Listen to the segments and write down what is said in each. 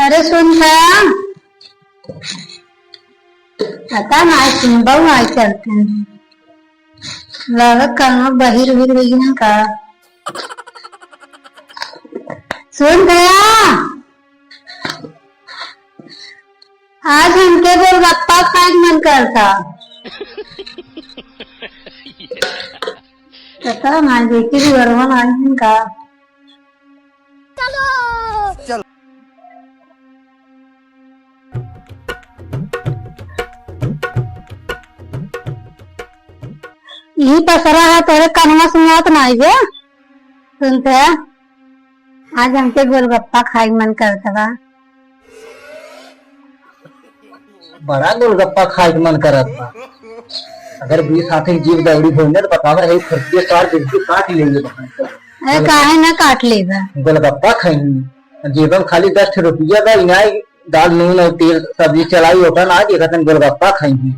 अरे सुन था पता ना सुन बहु आज चलते हैं लागत कहाँ बहिर हुई रही का सुन गया आज हमके गोलगप्पा खाए मन करता पता ना देखी बरवन आज का चलो यही पसरा है तेरे कन्वा सुनात नहीं बे सुनते आज हमके गोलगप्पा खाए मन करता बा बड़ा गोलगप्पा खाए के मन करत बा। अगर 20 हाथी जीव दौड़ी होने तो बतावा है खर्चे सार बिल्कुल काट लेंगे। अरे काहे ना काट लेगा गोलगप्पा खाएंगे जीवन खाली 10 रुपया का इनाय दाल नून और तेल सब्जी चलाई होता ना आज एक गोलगप्पा खाएंगे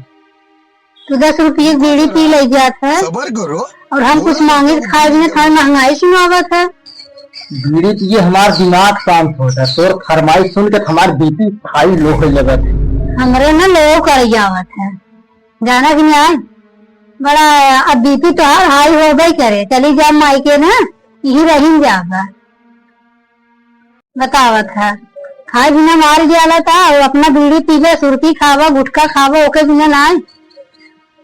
तो 10 रुपये बीड़ी पी ले जाता है सबर करो और हम कुछ मांगे खाए बिना थोड़ा महंगाई सुनावत है। बीड़ी पीजिए हमारा दिमाग शांत होता है तोर फरमाइश सुन के हमारे बीपी हाई लो हो लगत है हमरे ना लो कर जावत है जाना कि नहीं बड़ा अब बीपी तो हर हाई हो गई करे चली जा मायके ना यही रही जागा बतावत है खाए बिना मार जाला था और अपना बीड़ी पीले सुरती खावा गुटखा खावा ओके बिना ना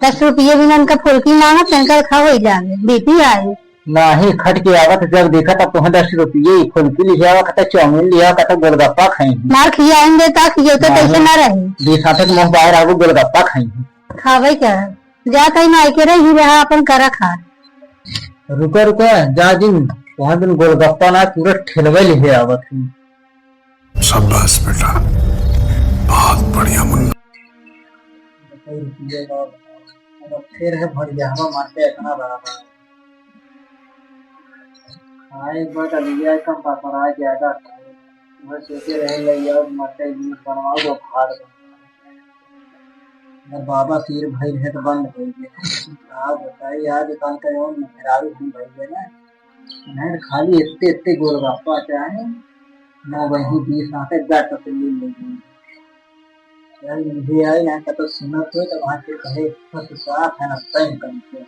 10 रुपये बिना उनका फुल्की मांगा तनकर खाओ जागे बीपी आई नहीं खट के आवत जब देखा तब तुम्हें 10 रुपये फुल्की लिया हुआ कहता चाउमीन लिया कहता गोलगप्पा खाएंगे मार खियाएंगे ता खियो तो कैसे ना रहे 20 हाथे मुंह बाहर आगो गोलगप्पा खाएंगे खावे क्या जाता ही मायके रही रहा अपन करा खा रुका रुका जा दिन वहां दिन गोलगप्पा ना पूरा ठेलवे ले आवत है शाबाश बेटा बहुत बढ़िया मुन्ना फिर है भर गया हम मारते इतना बराबर हाँ एक बार लिया कम पापड़ आ ज्यादा वह सोचे रहे लिया मरते जूस बनवाओ वो खाद अगर बाबा सिर भाई है तो बंद हो गया आप बताइए यार दुकान का और मेहरारू हम भाई है ना नहीं खाली इतने इतने गोलगप्पा चाहे ना वही 20 आते जाकर तो ले लेंगे यार मुझे आई ना तो सुना तो वहाँ से कहे साफ है ना तय करके